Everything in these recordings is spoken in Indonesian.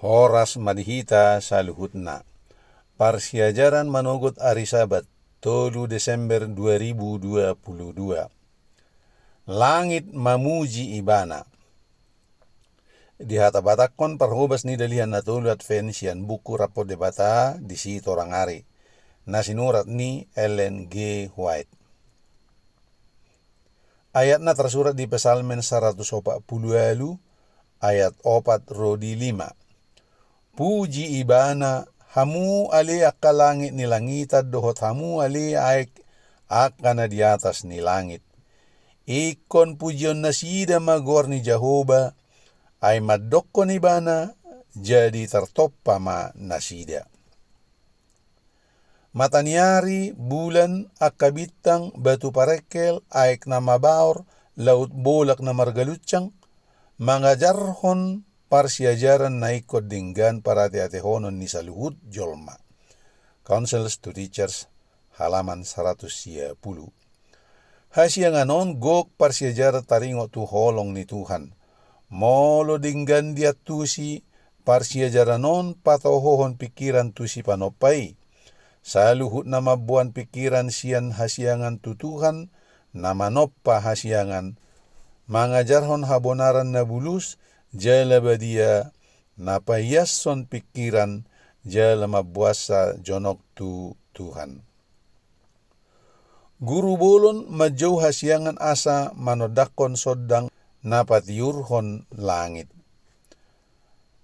Horas madihita sa luhutna. Parsiajaran manugot ari Sabat, 3 Desember 2022. Langit mamuji ibana. Di hatabatakon parhubas ni dalihan na tulu at fensian buku rapor debata di si torangari. Na sinurat ni Ellen G. White. Ayat na tersurat di Pesalmen 140 ayat 4 rodi 5. Puji ibana hamu ali akka langit ni langitad dohot hamu ali aik akka na di atas ni langit. Ikon pujion na sida magor ni Jehovah ay madokon ibana jadi tertoppa ma nasida. Mataniari bulan akka bintang batu parekel aik na mabaor laut bolak na margalutsang mangajarhon parsiajaran na ikot dinggan parati-atihonon ni saluhut jolma. Counsels to Teachers halaman 110. Hasianganon gok parsiajaran taringo tu holong ni Tuhan. Molo dinggan dia tusi parsiajaranon patohohon pikiran tusi panopai. Saluhut na mabuan pikiran sian hasiangan tu Tuhan na manoppa hasiangan. Mangajarhon habonaran na bulus jala badia napayasson pikiran jala mabuasa jonok tu Tuhan. Guru bolon majauh hasiangan asa manodakon sodang napatiurhon langit.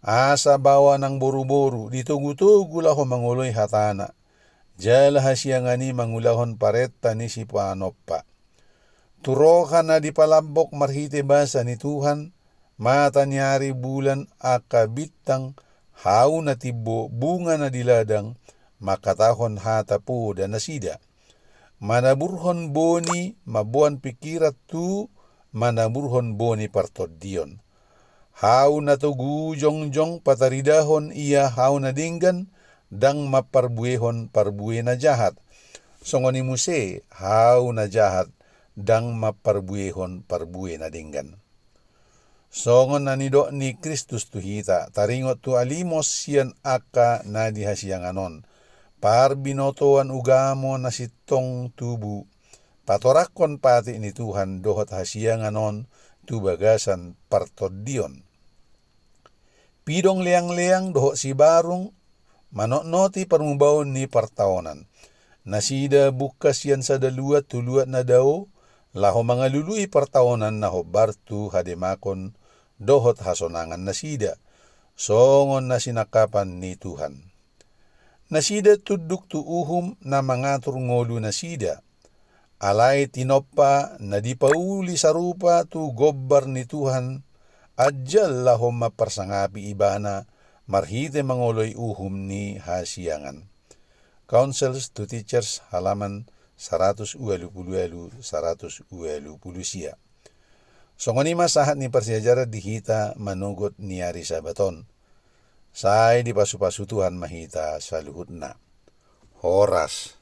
Asa bawa ng boru-boru ditugu-tugu laho manguloy hatana. Jala hasiangani mangulahon paretta ni si panoppa. Turokan na dipalambok marhite basa ni Tuhan. Mata nyari bulan aka bitang hau na tibo bunga na diladang makatahon hatapu dan nasida. Manaburhon boni mabuan pikirat tu manaburhon boni partodion. Hau na to gujong-jong pataridahon iya hau na dinggan dang maparbuehon parbue na jahat. Songoni muse hau na jahat dang maparbuehon parbue na dinggan. Songon na nido ni Kristus tu hita, taringot tu alimos siyan aka na dihasianganon. Parbinotoan ugamo na sitong tubu, patorakon pati ni Tuhan dohot hasianganon tu bagasan partodion. Pidong leang-leang dohot si barung, manoknoti parmubaon ni partaonan. Nasida bukas yan sa daluat tuluat na daw, laho mga lului partaonan na hobar tu hademakon dohot hasonangan nasida, songon na sinakapan ni Tuhan. Nasida tuduk tu uhum na mangatur ngolu nasida, alay tinoppa na dipauli sarupa tu gobbar ni Tuhan, adjal lahom maparsangapi ibana, marhite mangoloy uhum ni hasiangan. Counsels to Teachers halaman 120-120 siya. Songoni masahat ni parsiajaran dihita manugot ni ari Sabaton. Say di pasu-pasu Tuhan mahita sa luhut na. Horas.